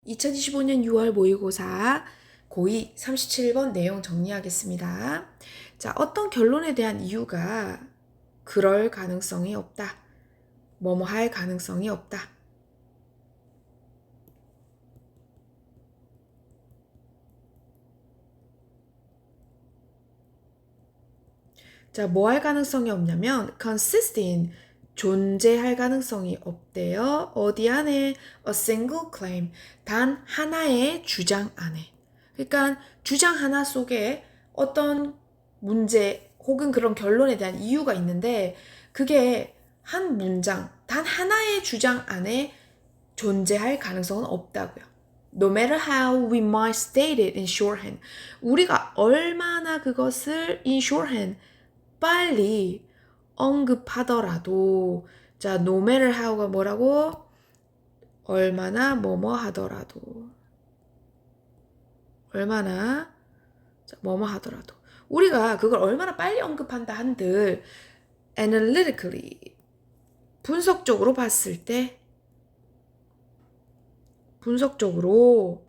2025년 6월 모의고사 고2 37번 내용 정리하겠습니다. 자, 어떤 결론에 대한 이유가 그럴 가능성이 없다. 뭐뭐 할 가능성이 없다. 자, 뭐 할 가능성이 없냐면 consist in 존재할 가능성이 없대요. 어디 안에? A single claim. 단 하나의 주장 안에. 그러니까 주장 하나 속에 어떤 문제 혹은 그런 결론에 대한 이유가 있는데 그게 한 문장, 단 하나의 주장 안에 존재할 가능성은 없다고요. No matter how we might state it in shorthand. 우리가 얼마나 그것을 in shorthand 빨리 언급하더라도 자, no matter how가 뭐라고? 얼마나 뭐뭐 하더라도 얼마나 뭐뭐 하더라도 우리가 그걸 얼마나 빨리 언급한다 한들 analytically 분석적으로 봤을 때 분석적으로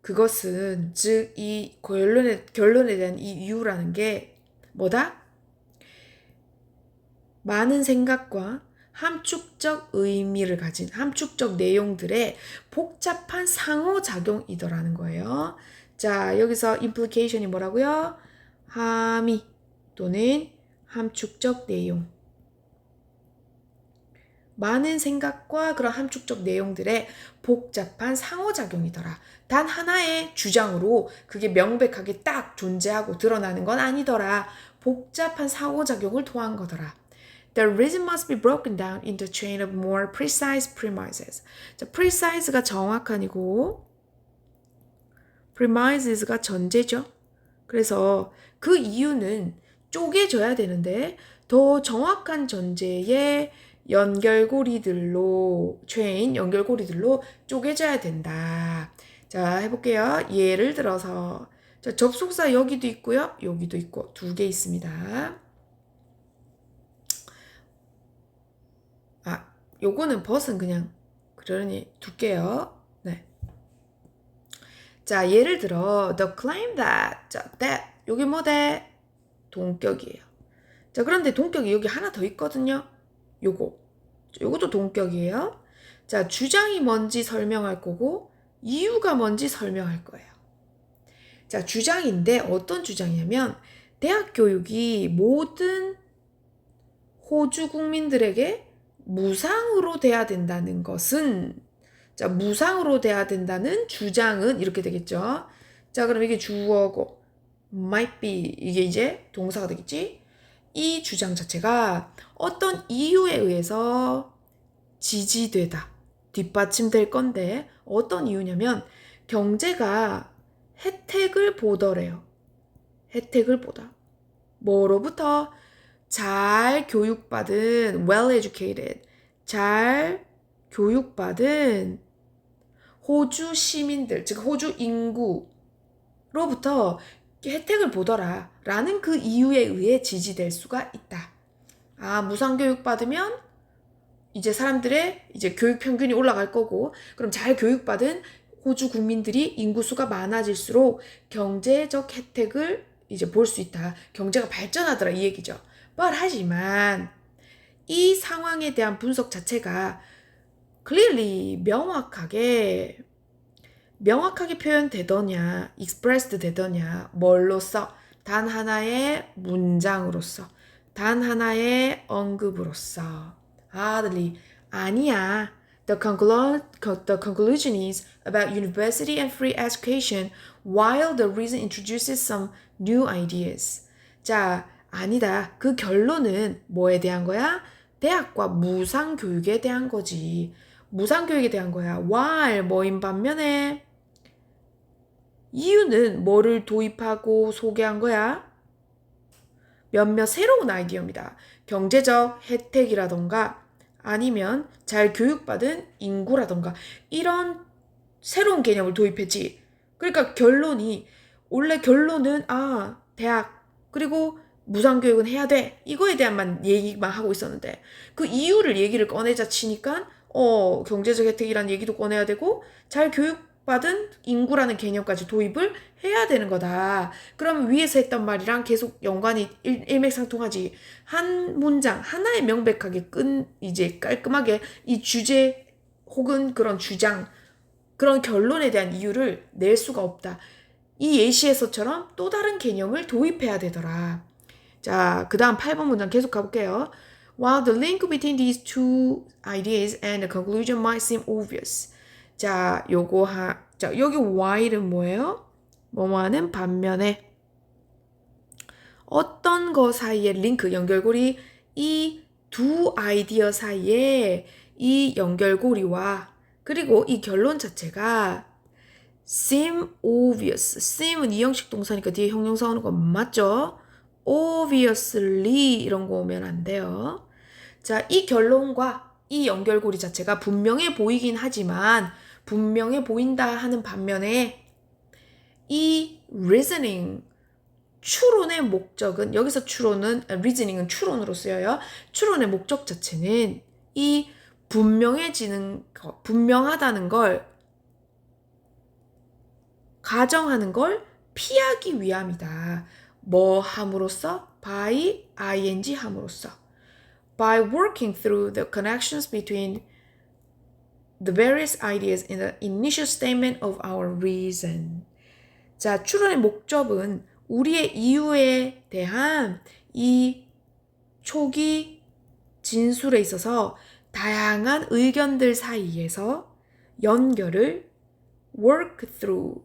그것은 즉 이 결론에 대한 이 이유라는 게 뭐다? 많은 생각과 함축적 의미를 가진 함축적 내용들의 복잡한 상호작용이더라는 거예요. 자, 여기서 implication이 뭐라고요? 함의 또는 함축적 내용. 많은 생각과 그런 함축적 내용들의 복잡한 상호작용이더라. 단 하나의 주장으로 그게 명백하게 딱 존재하고 드러나는 건 아니더라. 복잡한 상호작용을 통한 거더라. The reason must be broken down into a chain of more precise premises. 자, precise가 정확한이고 premises가 전제죠. 그래서 그 이유는 쪼개져야 되는데 더 정확한 전제의 연결고리들로 chain 연결고리들로 쪼개져야 된다. 자, 해볼게요. 예를 들어서 자, 접속사 여기도 있고요. 여기도 있고 두 개 있습니다. 요거는 벗은 그냥 그러니 둘게요. 네. 자, 예를 들어 the claim that 자, that 요게 뭐대? 동격이에요. 자, 그런데 동격이 여기 하나 더 있거든요. 요것도 동격이에요. 자, 주장이 뭔지 설명할 거고 이유가 뭔지 설명할 거예요. 자, 주장인데 어떤 주장이냐면 대학 교육이 모든 호주 국민들에게 무상으로 돼야 된다는 것은 자, 무상으로 돼야 된다는 주장은 이렇게 되겠죠. 자, 그럼 이게 주어고 might be 이게 이제 동사가 되겠지. 이 주장 자체가 어떤 이유에 의해서 지지되다, 뒷받침될 건데 어떤 이유냐면 경제가 혜택을 보더래요. 혜택을 보다. 뭐로부터? 잘 교육받은 well educated 잘 교육받은 호주 시민들 즉 호주 인구로부터 혜택을 보더라 라는 그 이유에 의해 지지될 수가 있다. 무상교육 받으면 이제 사람들의 이제 교육 평균이 올라갈 거고 그럼 잘 교육받은 호주 국민들이 인구수가 많아질수록 경제적 혜택을 이제 볼 수 있다. 경제가 발전하더라 이 얘기죠. 하지만 이 상황에 대한 분석 자체가 clearly 명확하게 표현되더냐, expressed 되더냐, 뭘로써? 단 하나의 문장으로서, 단 하나의 언급으로서. 아니야. The conclusion is about university and free education while the reason introduces some new ideas. 자, 아니다. 그 결론은 뭐에 대한 거야? 대학과 무상교육에 대한 거지. 무상교육에 대한 거야. while 뭐인 반면에 이유는 뭐를 도입하고 소개한 거야? 몇몇 새로운 아이디어입니다. 경제적 혜택이라던가 아니면 잘 교육받은 인구라던가 이런 새로운 개념을 도입했지. 그러니까 원래 결론은 대학 그리고 무상교육은 해야 돼. 이거에 대한만 얘기만 하고 있었는데 그 이유를 얘기를 꺼내자 치니까 경제적 혜택이란 얘기도 꺼내야 되고 잘 주목받은 인구라는 개념까지 도입을 해야 되는 거다. 그럼 위에서 했던 말이랑 계속 연관이 일맥상통하지. 한 문장 하나에 명백하게 이제 깔끔하게 이 주제 혹은 그런 주장, 그런 결론에 대한 이유를 낼 수가 없다. 이 예시에서처럼 또 다른 개념을 도입해야 되더라. 자, 그 다음 8번 문장 계속 가볼게요. While the link between these two ideas and the conclusion might seem obvious. 자, 자, 여기 while은 뭐예요? 뭐뭐하는 반면에 어떤 거 사이의 링크, 연결고리, 이 두 아이디어 사이에 이 연결고리와 그리고 이 결론 자체가 seem obvious. seem은 이형식 동사니까 뒤에 형용사 오는 거 맞죠? obviously 이런 거 오면 안 돼요. 자, 이 결론과 이 연결고리 자체가 분명해 보이긴 하지만 분명해 보인다 하는 반면에 이 reasoning, 추론의 목적은 여기서 추론은 reasoning은 추론으로 쓰여요. 추론의 목적 자체는 이 분명해지는 것, 분명하다는 걸 가정하는 걸 피하기 위함이다. 뭐 함으로써? by ing 함으로써. By working through the connections between the various ideas in the initial statement of our reason. 자, 추론의 목적은 우리의 이유에 대한 이 초기 진술에 있어서 다양한 의견들 사이에서 연결을 work through,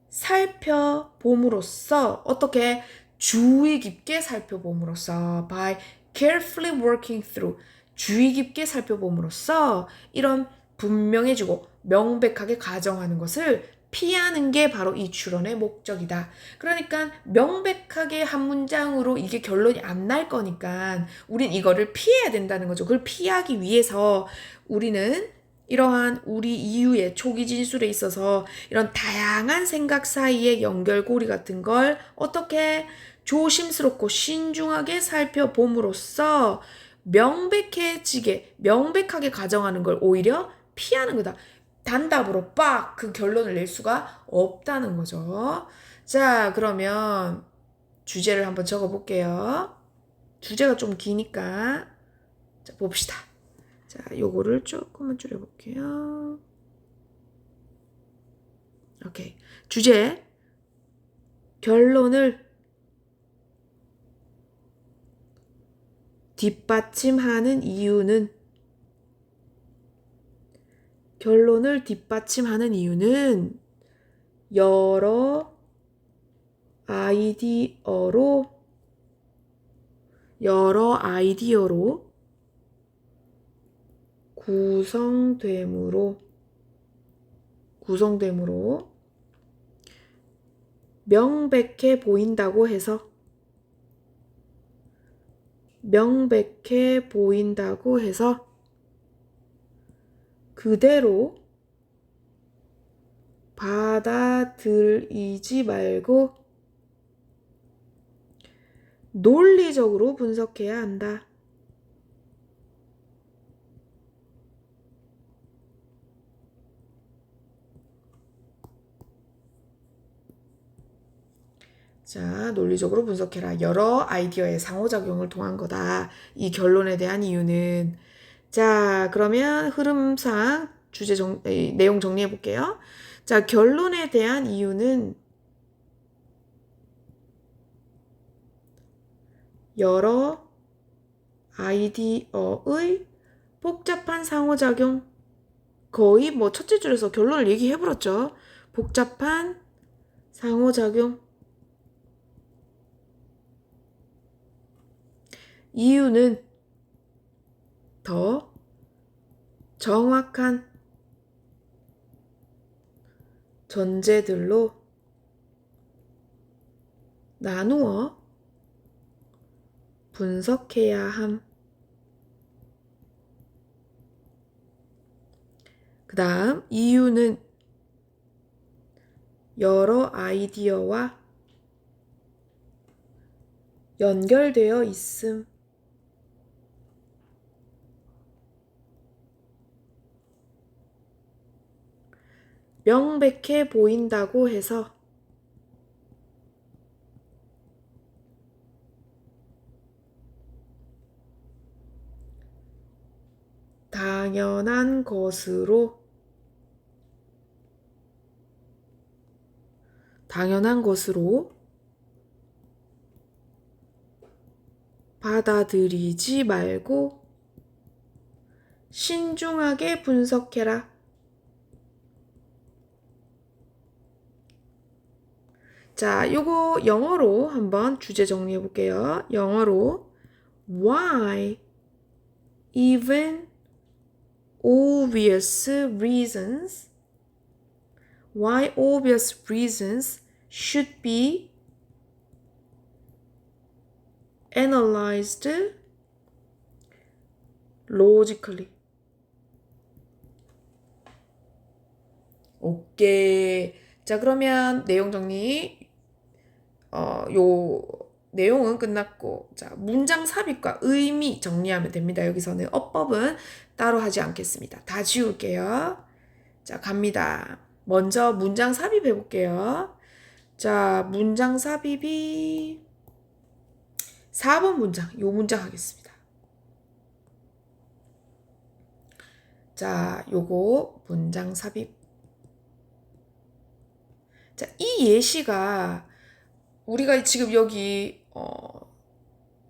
살펴봄으로써 어떻게 주의 깊게 살펴봄으로써 by carefully working through, 주의 깊게 살펴봄으로써 이런 분명해지고 명백하게 가정하는 것을 피하는 게 바로 이 추론의 목적이다. 그러니까 명백하게 한 문장으로 이게 결론이 안 날 거니까 우린 이거를 피해야 된다는 거죠. 그걸 피하기 위해서 우리는 이러한 우리 이유의 초기 진술에 있어서 이런 다양한 생각 사이의 연결고리 같은 걸 어떻게 조심스럽고 신중하게 살펴봄으로써 명백하게 가정하는 걸 오히려 피하는 거다. 단답으로 빡 그 결론을 낼 수가 없다는 거죠. 자, 그러면 주제를 한번 적어볼게요. 주제가 좀 기니까 자, 봅시다. 자, 요거를 조금만 줄여볼게요. 오케이. 주제. 결론을 뒷받침하는 이유는 여러 아이디어로 구성되므로 명백해 보인다고 해서 그대로 받아들이지 말고 논리적으로 분석해야 한다. 자, 논리적으로 분석해라. 여러 아이디어의 상호작용을 통한 거다. 이 결론에 대한 이유는. 자, 그러면 흐름상 내용 정리해 볼게요. 자, 결론에 대한 이유는 여러 아이디어의 복잡한 상호작용. 거의 뭐 첫째 줄에서 결론을 얘기해버렸죠. 복잡한 상호작용. 이유는 더 정확한 전제들로 나누어 분석해야 함. 그 다음 이유는 여러 아이디어와 연결되어 있음. 명백해 보인다고 해서 당연한 것으로 받아들이지 말고 신중하게 분석해라. 자, 요거 영어로 한번 주제 정리해 볼게요. 영어로 Why even obvious reasons Why obvious reasons should be analyzed logically. 오케이. 자, 그러면 내용 정리. 요 내용은 끝났고, 자, 문장 삽입과 의미 정리하면 됩니다. 여기서는 어법은 따로 하지 않겠습니다. 다 지울게요. 자, 갑니다. 먼저 문장 삽입해 볼게요. 자, 문장 삽입이 4번 문장, 요 문장 하겠습니다. 자, 요거 문장 삽입. 자, 이 예시가 우리가 지금 여기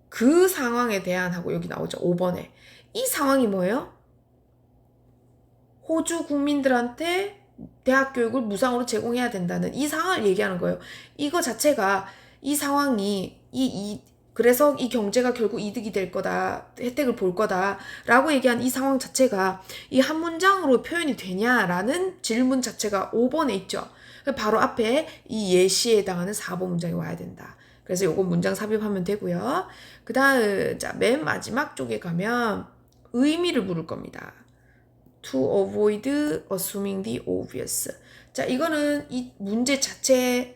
그 상황에 대한 하고 여기 나오죠. 5번에. 이 상황이 뭐예요? 호주 국민들한테 대학 교육을 무상으로 제공해야 된다는 이 상황을 얘기하는 거예요. 이거 자체가 이 상황이 그래서 이 경제가 결국 이득이 될 거다, 혜택을 볼 거다라고 얘기한 이 상황 자체가 이 한 문장으로 표현이 되냐라는 질문 자체가 5번에 있죠. 바로 앞에 이 예시에 해당하는 4번 문장이 와야 된다. 그래서 요거 문장 삽입하면 되고요. 그 다음, 자, 맨 마지막 쪽에 가면 의미를 물을 겁니다. To avoid assuming the obvious. 자, 이거는 이 문제 자체에서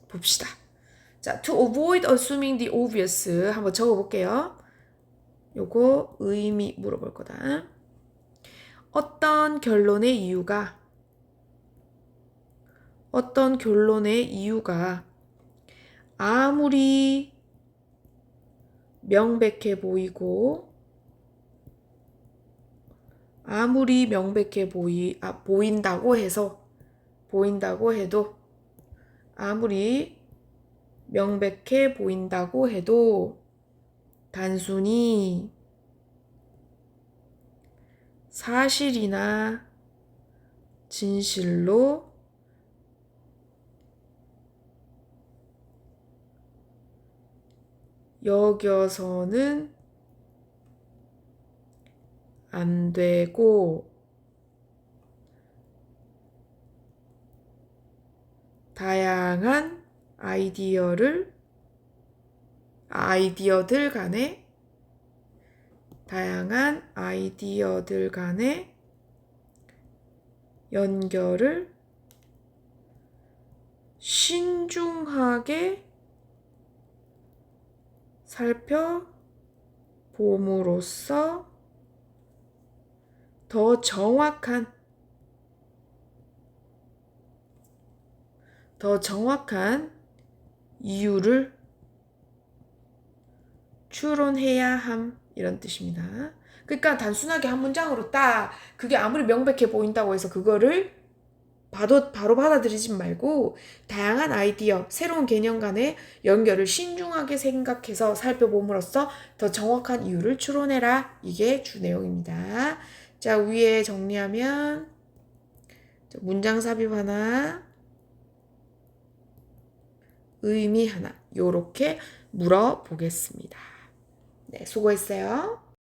봅시다. 자, to avoid assuming the obvious 한번 적어볼게요. 요거 의미 물어볼 거다. 어떤 결론의 이유가 아무리 명백해 보인다고 해도 단순히 사실이나 진실로 여겨서는 안 되고 다양한 아이디어들 간의 연결을 신중하게 살펴봄으로써 더 정확한 이유를 추론해야 함 이런 뜻입니다. 그러니까 단순하게 한 문장으로 딱 그게 아무리 명백해 보인다고 해서 그거를 바로 받아들이지 말고 다양한 아이디어, 새로운 개념 간의 연결을 신중하게 생각해서 살펴봄으로써 더 정확한 이유를 추론해라. 이게 주 내용입니다. 자, 위에 정리하면 문장 삽입 하나, 의미 하나 요렇게 물어보겠습니다. 네, 수고했어요.